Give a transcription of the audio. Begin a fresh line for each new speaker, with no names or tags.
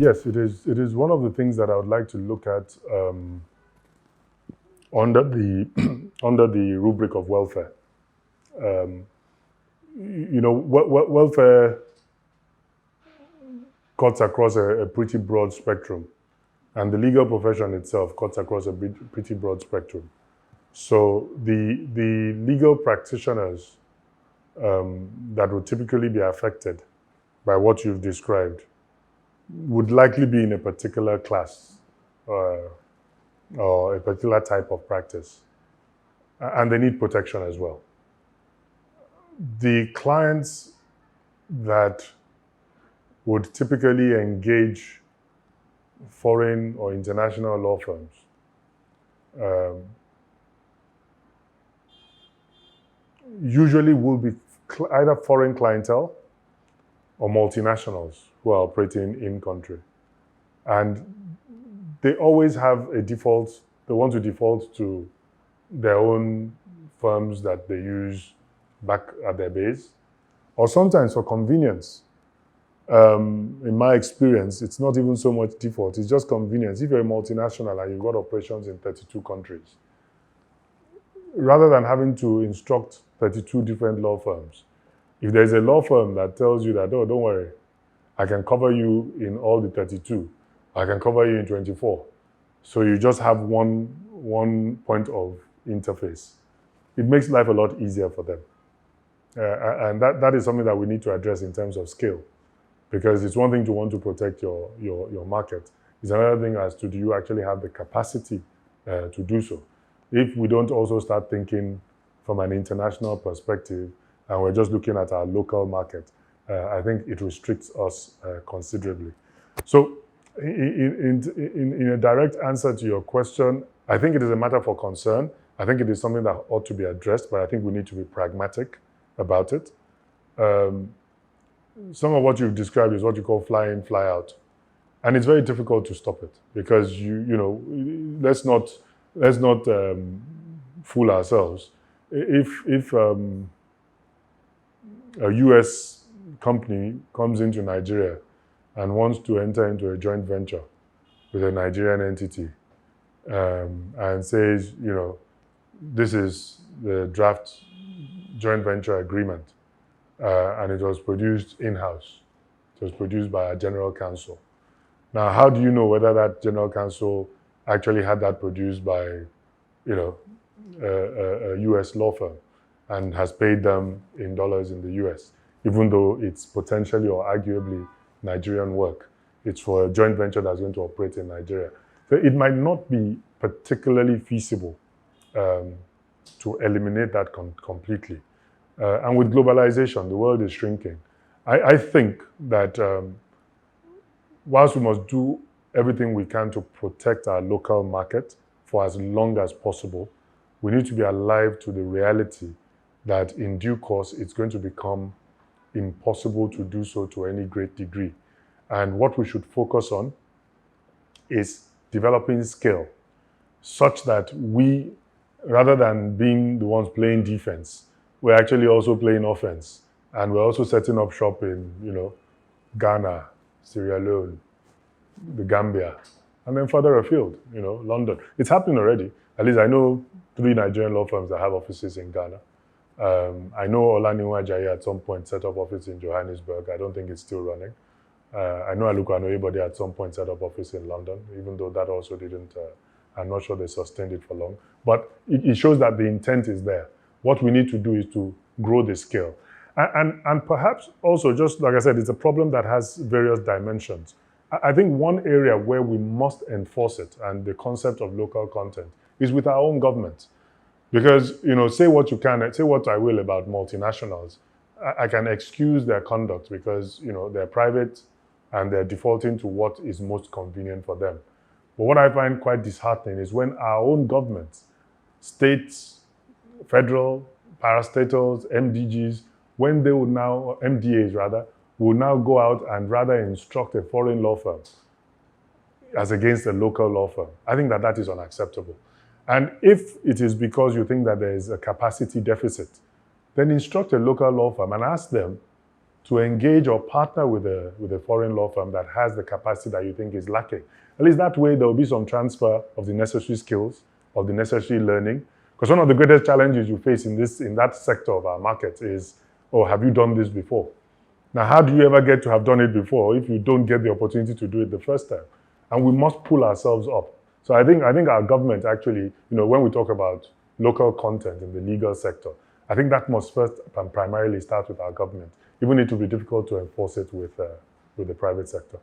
Yes, it is. It is one of the things that I would like to look at under the under the rubric of welfare. Um, welfare cuts across a pretty broad spectrum, and the legal profession itself cuts across a pretty broad spectrum. So the legal practitioners that would typically be affected by what you've described would likely be in a particular class or a particular type of practice, and they need protection as well. The clients that would typically engage foreign or international law firms usually will be either foreign clientele or multinationals who are operating in country. And they always have a default, they want to default to their own firms that they use back at their base, or sometimes for convenience. In my experience, it's not even so much default, it's just convenience. If you're a multinational and you've got operations in 32 countries, rather than having to instruct 32 different law firms, if there's a law firm that tells you that, oh, don't worry, I can cover you in all the 32, I can cover you in 24. So you just have one point of interface. It makes life a lot easier for them. And that is something that we need to address in terms of scale. Because it's one thing to want to protect your market. It's another thing as to, do you actually have the capacity to do so? If we don't also start thinking from an international perspective, and we're just looking at our local market, I think it restricts us considerably. So in a direct answer to your question, I think it is a matter for concern. I think it is something that ought to be addressed, but I think we need to be pragmatic about it. Some of what you've described is what you call fly in, fly out. And it's very difficult to stop it because, let's not fool ourselves. If a US company comes into Nigeria and wants to enter into a joint venture with a Nigerian entity and says, this is the draft joint venture agreement, and it was produced in-house. It was produced by our general counsel. Now, how do you know whether that general counsel actually had that produced by, a US law firm and has paid them in dollars in the US, even though it's potentially or arguably Nigerian work? It's for a joint venture that's going to operate in Nigeria. So it might not be particularly feasible to eliminate that completely. And with globalization, the world is shrinking. I think that whilst we must do everything we can to protect our local market for as long as possible, we need to be alive to the reality that in due course, it's going to become impossible to do so to any great degree. And what we should focus on is developing scale such that we, rather than being the ones playing defense, we're actually also playing offense. And we're also setting up shop in, Ghana, Sierra Leone, the Gambia, and then further afield, London. It's happening already. At least I know 3 Nigerian law firms that have offices in Ghana. I know Olaniwa Ajayi at some point set up office in Johannesburg. I don't think it's still running. I know Aluko Anoyebode at some point set up office in London, even though that also didn't, I'm not sure they sustained it for long. But it shows that the intent is there. What we need to do is to grow the scale. And perhaps also, just like I said, it's a problem that has various dimensions. I think one area where we must enforce it, and the concept of local content, is with our own government. Because, say what you can, say what I will about multinationals. I can excuse their conduct because, they're private and they're defaulting to what is most convenient for them. But what I find quite disheartening is when our own governments, states, federal, parastatals, MDGs, when they will now, MDAs rather, will now go out and rather instruct a foreign law firm as against a local law firm. I think that is unacceptable. And if it is because you think that there is a capacity deficit, then instruct a local law firm and ask them, to engage or partner with a foreign law firm that has the capacity that you think is lacking. At least that way, there will be some transfer of the necessary skills, of the necessary learning. Because one of the greatest challenges you face in that sector of our market is, oh, have you done this before? Now, how do you ever get to have done it before if you don't get the opportunity to do it the first time? And we must pull ourselves up. So I think our government actually, when we talk about local content in the legal sector, I think that must first and primarily start with our government, even if it will be difficult to enforce it with the private sector.